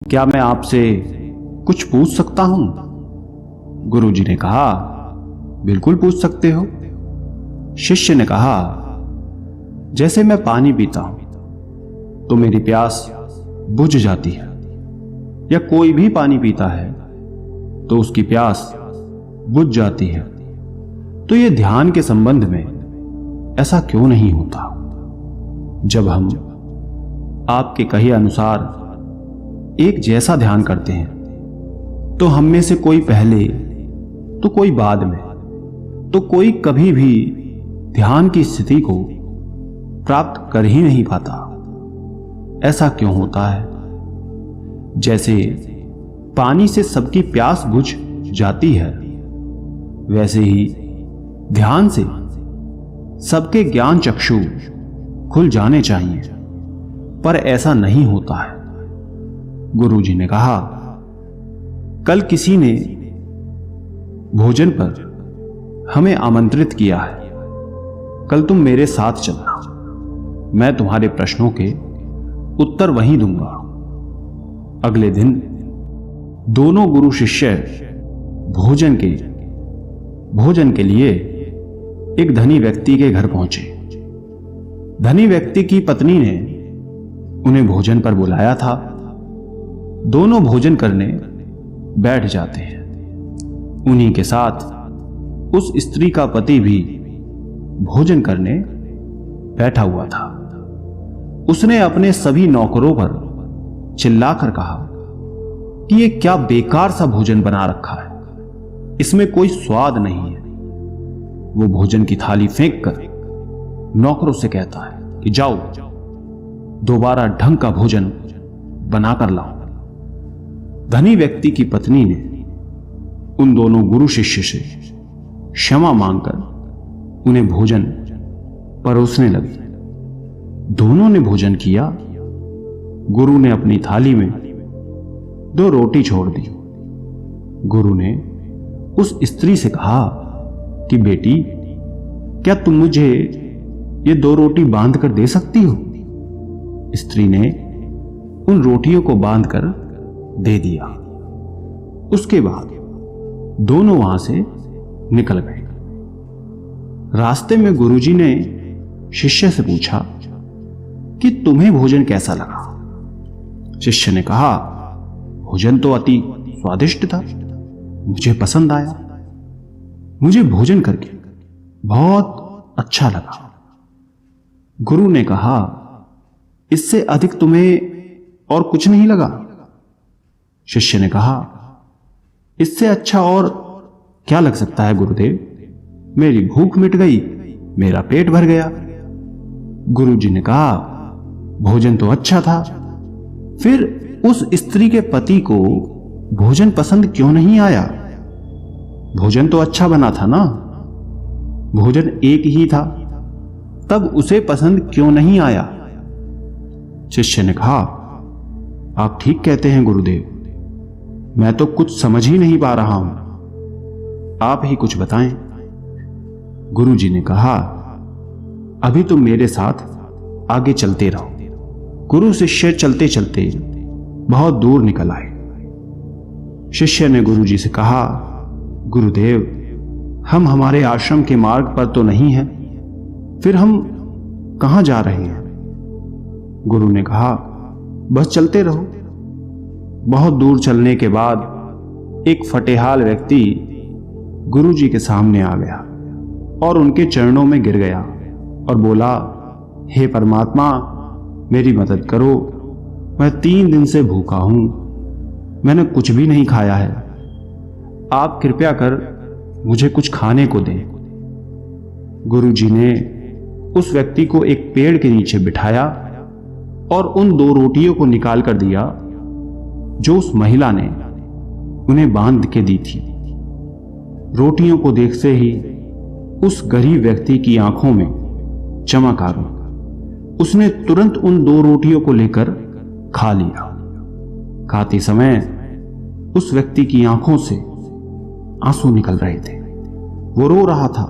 क्या मैं आपसे कुछ पूछ सकता हूं? गुरुजी ने कहा, बिल्कुल पूछ सकते हो। शिष्य ने कहा, जैसे मैं पानी पीता हूं तो मेरी प्यास बुझ जाती है, या कोई भी पानी पीता है तो उसकी प्यास बुझ जाती है, तो यह ध्यान के संबंध में ऐसा क्यों नहीं होता? जब हम आपके कहे अनुसार एक जैसा ध्यान करते हैं तो हम में से कोई पहले तो कोई बाद में तो कोई कभी भी ध्यान की स्थिति को प्राप्त कर ही नहीं पाता। ऐसा क्यों होता है? जैसे पानी से सबकी प्यास बुझ जाती है, वैसे ही ध्यान से सबके ज्ञान चक्षु खुल जाने चाहिए, पर ऐसा नहीं होता है। गुरुजी ने कहा, कल किसी ने भोजन पर हमें आमंत्रित किया है, कल तुम मेरे साथ चलना, मैं तुम्हारे प्रश्नों के उत्तर वहीं दूंगा। अगले दिन दोनों गुरु शिष्य भोजन के लिए एक धनी व्यक्ति के घर पहुंचे। धनी व्यक्ति की पत्नी ने उन्हें भोजन पर बुलाया था। दोनों भोजन करने बैठ जाते हैं। उन्हीं के साथ उस स्त्री का पति भी भोजन करने बैठा हुआ था। उसने अपने सभी नौकरों पर चिल्लाकर कहा कि ये क्या बेकार सा भोजन बना रखा है, इसमें कोई स्वाद नहीं है। वो भोजन की थाली फेंक कर नौकरों से कहता है कि जाओ दोबारा ढंग का भोजन बनाकर लाओ। धनी व्यक्ति की पत्नी ने उन दोनों गुरु शिष्य से क्षमा मांगकर उन्हें भोजन परोसने लगी। दोनों ने भोजन किया। गुरु ने अपनी थाली में 2 रोटी छोड़ दी। गुरु ने उस स्त्री से कहा कि बेटी, क्या तुम मुझे ये 2 रोटी बांध कर दे सकती हो? स्त्री ने उन रोटियों को बांधकर दे दिया। उसके बाद दोनों वहां से निकल गए। रास्ते में गुरुजी ने शिष्य से पूछा कि तुम्हें भोजन कैसा लगा? शिष्य ने कहा, भोजन तो अति स्वादिष्ट था, मुझे पसंद आया, मुझे भोजन करके बहुत अच्छा लगा। गुरु ने कहा, इससे अधिक तुम्हें और कुछ नहीं लगा? शिष्य ने कहा, इससे अच्छा और क्या लग सकता है गुरुदेव? मेरी भूख मिट गई, मेरा पेट भर गया। गुरुजी ने कहा, भोजन तो अच्छा था, फिर उस स्त्री के पति को भोजन पसंद क्यों नहीं आया? भोजन तो अच्छा बना था ना, भोजन एक ही था, तब उसे पसंद क्यों नहीं आया? शिष्य ने कहा, आप ठीक कहते हैं गुरुदेव, मैं तो कुछ समझ ही नहीं पा रहा हूं, आप ही कुछ बताएं। गुरुजी ने कहा, अभी तुम मेरे साथ आगे चलते रहो। गुरु शिष्य चलते चलते बहुत दूर निकल आए। शिष्य ने गुरुजी से कहा, गुरुदेव, हम हमारे आश्रम के मार्ग पर तो नहीं हैं, फिर हम कहां जा रहे हैं? गुरु ने कहा, बस चलते रहो। बहुत दूर चलने के बाद एक फटेहाल व्यक्ति गुरुजी के सामने आ गया और उनके चरणों में गिर गया और बोला, हे परमात्मा, मेरी मदद करो, मैं 3 दिन से भूखा हूं, मैंने कुछ भी नहीं खाया है, आप कृपया कर मुझे कुछ खाने को दें। गुरुजी ने उस व्यक्ति को एक पेड़ के नीचे बिठाया और उन 2 रोटियों को निकाल कर दिया जो उस महिला ने उन्हें बांध के दी थी। रोटियों को देखते ही उस गरीब व्यक्ति की आंखों में चमक आ गई। उसने तुरंत उन 2 रोटियों को लेकर खा लिया। खाते समय उस व्यक्ति की आंखों से आंसू निकल रहे थे। वो रो रहा था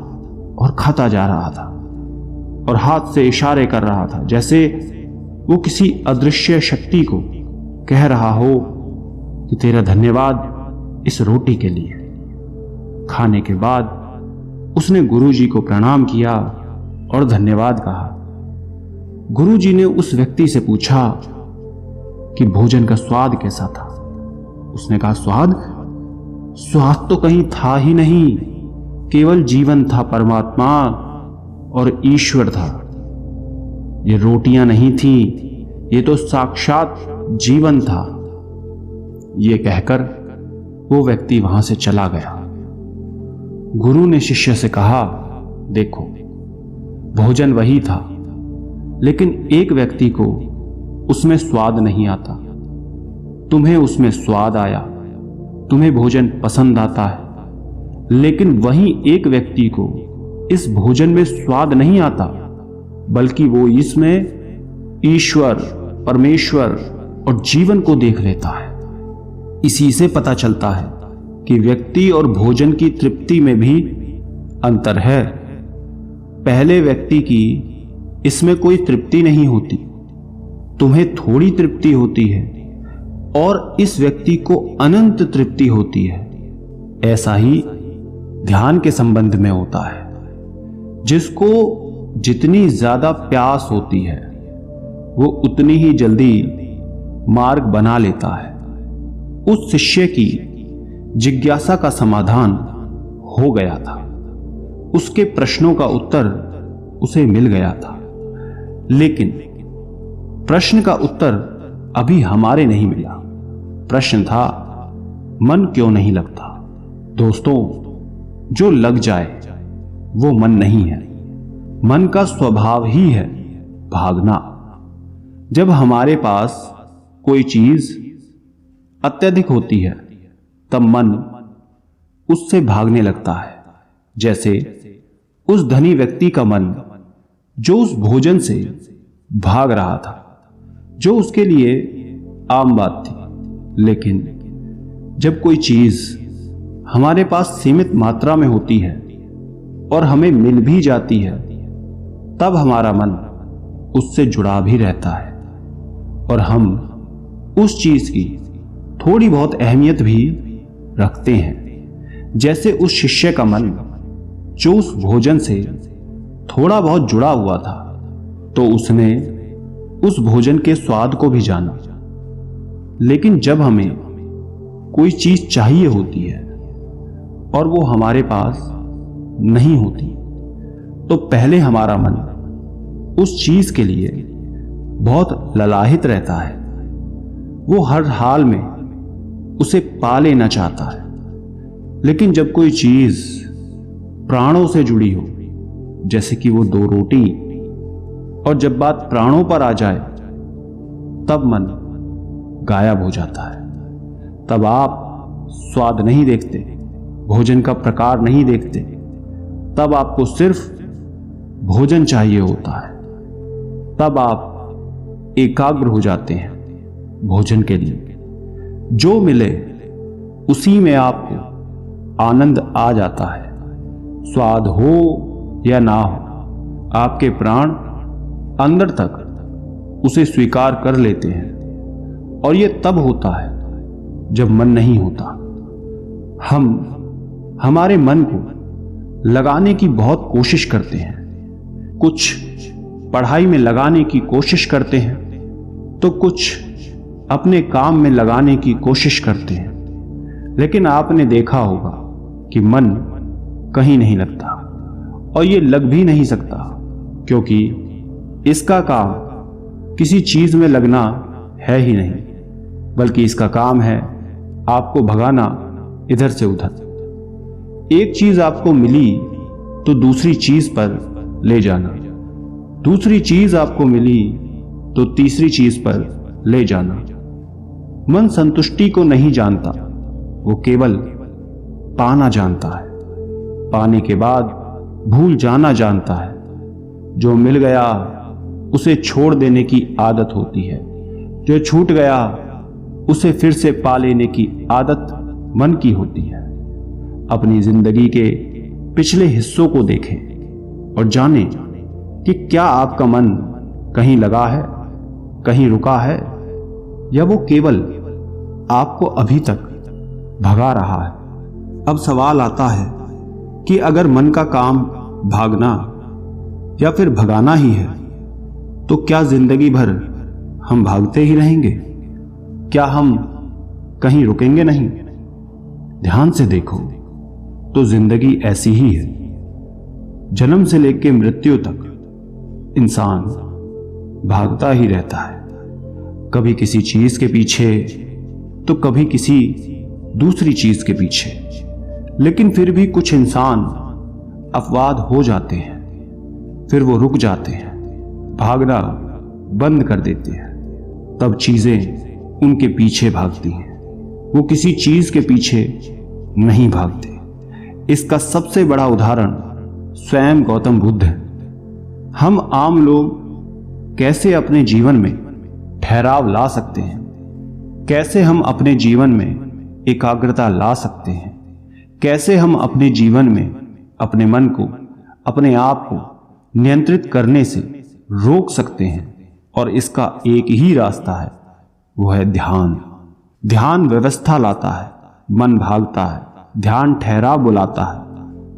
और खाता जा रहा था और हाथ से इशारे कर रहा था, जैसे वो किसी अदृश्य शक्ति को कह रहा हो कि तेरा धन्यवाद इस रोटी के लिए। खाने के बाद उसने गुरुजी को प्रणाम किया और धन्यवाद कहा। गुरुजी ने उस व्यक्ति से पूछा कि भोजन का स्वाद कैसा था। उसने कहा, स्वाद तो कहीं था ही नहीं, केवल जीवन था, परमात्मा और ईश्वर था। ये रोटियां नहीं थी, ये तो साक्षात जीवन था। ये कहकर वो व्यक्ति वहां से चला गया। गुरु ने शिष्य से कहा, देखो, भोजन वही था, लेकिन एक व्यक्ति को उसमें स्वाद नहीं आता। तुम्हें उसमें स्वाद आया, तुम्हें भोजन पसंद आता है, लेकिन वहीं एक व्यक्ति को इस भोजन में स्वाद नहीं आता, बल्कि वो इसमें ईश्वर, परमेश्वर और जीवन को देख लेता है। इसी से पता चलता है कि व्यक्ति और भोजन की तृप्ति में भी अंतर है। पहले व्यक्ति की इसमें कोई तृप्ति नहीं होती, तुम्हें थोड़ी तृप्ति होती है, और इस व्यक्ति को अनंत तृप्ति होती है। ऐसा ही ध्यान के संबंध में होता है। जिसको जितनी ज्यादा प्यास होती है, वो उतनी ही जल्दी मार्ग बना लेता है। उस शिष्य की जिज्ञासा का समाधान हो गया था, उसके प्रश्नों का उत्तर उसे मिल गया था, लेकिन प्रश्न का उत्तर अभी हमारे नहीं मिला। प्रश्न था, मन क्यों नहीं लगता? दोस्तों, जो लग जाए वो मन नहीं है। मन का स्वभाव ही है भागना। जब हमारे पास कोई चीज अत्यधिक होती है, तब मन उससे भागने लगता है। जैसे उस धनी व्यक्ति का मन जो उस भोजन से भाग रहा था, जो उसके लिए आम बात थी। लेकिन जब कोई चीज हमारे पास सीमित मात्रा में होती है और हमें मिल भी जाती है, तब हमारा मन उससे जुड़ा भी रहता है और हम उस चीज की थोड़ी बहुत अहमियत भी रखते हैं। जैसे उस शिष्य का मन जो उस भोजन से थोड़ा बहुत जुड़ा हुआ था, तो उसने उस भोजन के स्वाद को भी जाना। लेकिन जब हमें कोई चीज चाहिए होती है और वो हमारे पास नहीं होती, तो पहले हमारा मन उस चीज के लिए बहुत ललाहित रहता है। वो हर हाल में उसे पा लेना चाहता है। लेकिन जब कोई चीज प्राणों से जुड़ी हो, जैसे कि वो 2 रोटी, और जब बात प्राणों पर आ जाए, तब मन गायब हो जाता है। तब आप स्वाद नहीं देखते, भोजन का प्रकार नहीं देखते, तब आपको सिर्फ भोजन चाहिए होता है। तब आप एकाग्र हो जाते हैं भोजन के लिए। जो मिले उसी में आपको आनंद आ जाता है। स्वाद हो या ना हो, आपके प्राण अंदर तक उसे स्वीकार कर लेते हैं। और यह तब होता है जब मन नहीं होता। हम हमारे मन को लगाने की बहुत कोशिश करते हैं। कुछ पढ़ाई में लगाने की कोशिश करते हैं, तो कुछ अपने काम में लगाने की कोशिश करते हैं। लेकिन आपने देखा होगा कि मन कहीं नहीं लगता, और ये लग भी नहीं सकता, क्योंकि इसका काम किसी चीज में लगना है ही नहीं, बल्कि इसका काम है आपको भगाना इधर से उधर। एक चीज आपको मिली तो दूसरी चीज पर ले जाना, दूसरी चीज आपको मिली तो तीसरी चीज पर ले जाना। मन संतुष्टि को नहीं जानता, वो केवल पाना जानता है। पाने के बाद भूल जाना जानता है। जो मिल गया उसे छोड़ देने की आदत होती है, जो छूट गया उसे फिर से पा लेने की आदत मन की होती है। अपनी जिंदगी के पिछले हिस्सों को देखें और जानें कि क्या आपका मन कहीं लगा है, कहीं रुका है, या वो केवल आपको अभी तक भगा रहा है। अब सवाल आता है कि अगर मन का काम भागना या फिर भगाना ही है तो क्या जिंदगी भर हम भागते ही रहेंगे? क्या हम कहीं रुकेंगे नहीं? ध्यान से देखो तो जिंदगी ऐसी ही है। जन्म से लेकर मृत्यु तक इंसान भागता ही रहता है, कभी किसी चीज के पीछे तो कभी किसी दूसरी चीज के पीछे। लेकिन फिर भी कुछ इंसान अपवाद हो जाते हैं, फिर वो रुक जाते हैं, भागना बंद कर देते हैं। तब चीजें उनके पीछे भागती हैं, वो किसी चीज के पीछे नहीं भागते। इसका सबसे बड़ा उदाहरण स्वयं गौतम बुद्ध है। हम आम लोग कैसे अपने जीवन में ठहराव ला सकते हैं, कैसे हम अपने जीवन में एकाग्रता ला सकते हैं, कैसे हम अपने जीवन में अपने मन को, अपने आप को नियंत्रित करने से रोक सकते हैं। और इसका एक ही रास्ता है, वो है ध्यान। ध्यान व्यवस्था लाता है, मन भागता है, ध्यान ठहराव बुलाता है,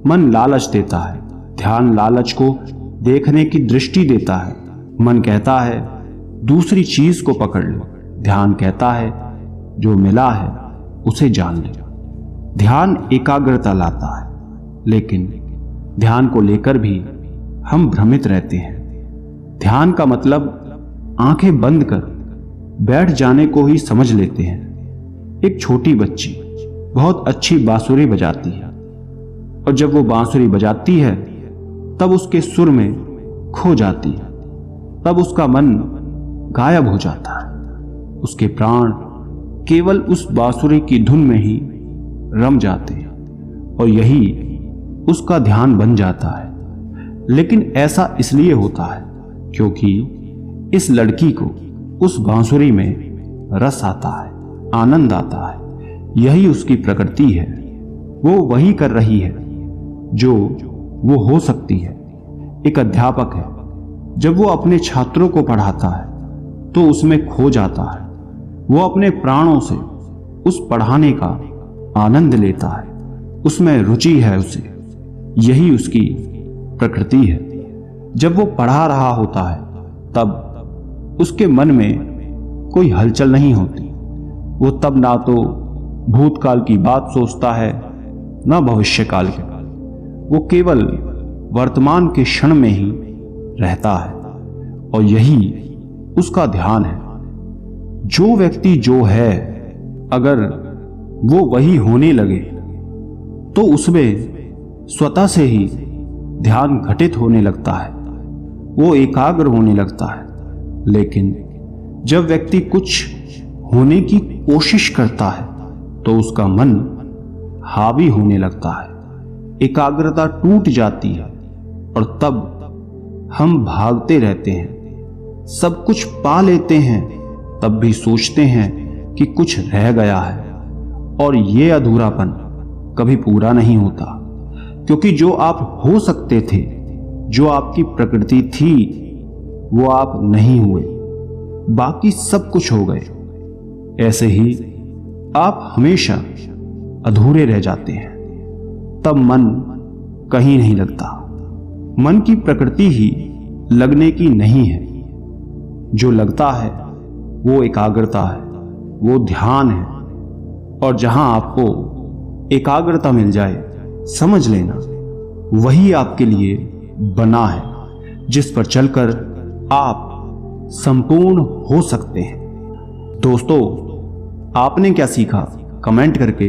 मन लालच देता है, ध्यान लालच को देखने की दृष्टि देता है। मन कहता है दूसरी चीज को पकड़ लो, ध्यान कहता है जो मिला है उसे जान ले। ध्यान एकाग्रता लाता है, लेकिन ध्यान को लेकर भी हम भ्रमित रहते हैं। ध्यान का मतलब आंखें बंद कर बैठ जाने को ही समझ लेते हैं। एक छोटी बच्ची बहुत अच्छी बांसुरी बजाती है, और जब वो बांसुरी बजाती है तब उसके सुर में खो जाती है, तब उसका मन गायब हो जाता है। उसके प्राण केवल उस बांसुरी की धुन में ही रम जाते हैं, और यही उसका ध्यान बन जाता है। लेकिन ऐसा इसलिए होता है क्योंकि इस लड़की को उस बांसुरी में रस आता है, आनंद आता है। यही उसकी प्रकृति है। वो वही कर रही है जो वो हो सकती है। एक अध्यापक है, जब वो अपने छात्रों को पढ़ाता है तो उसमें खो जाता है। वो अपने प्राणों से उस पढ़ाने का आनंद लेता है, उसमें रुचि है उसे। यही उसकी प्रकृति है। जब वो पढ़ा रहा होता है तब उसके मन में कोई हलचल नहीं होती। वो तब ना तो भूतकाल की बात सोचता है, ना भविष्यकाल की। वो केवल वर्तमान के क्षण में ही रहता है, और यही उसका ध्यान है। जो व्यक्ति जो है, अगर वो वही होने लगे तो उसमें स्वतः से ही ध्यान घटित होने लगता है, वो एकाग्र होने लगता है। लेकिन जब व्यक्ति कुछ होने की कोशिश करता है तो उसका मन हावी होने लगता है, एकाग्रता टूट जाती है, और तब हम भागते रहते हैं। सब कुछ पा लेते हैं, तब भी सोचते हैं कि कुछ रह गया है, और ये अधूरापन कभी पूरा नहीं होता। क्योंकि जो आप हो सकते थे, जो आपकी प्रकृति थी, वो आप नहीं हुए, बाकी सब कुछ हो गए। ऐसे ही आप हमेशा अधूरे रह जाते हैं। तब मन कहीं नहीं लगता। मन की प्रकृति ही लगने की नहीं है। जो लगता है वो एकाग्रता है, वो ध्यान है। और जहां आपको एकाग्रता मिल जाए, समझ लेना वही आपके लिए बना है, जिस पर चलकर आप संपूर्ण हो सकते हैं। दोस्तों, आपने क्या सीखा कमेंट करके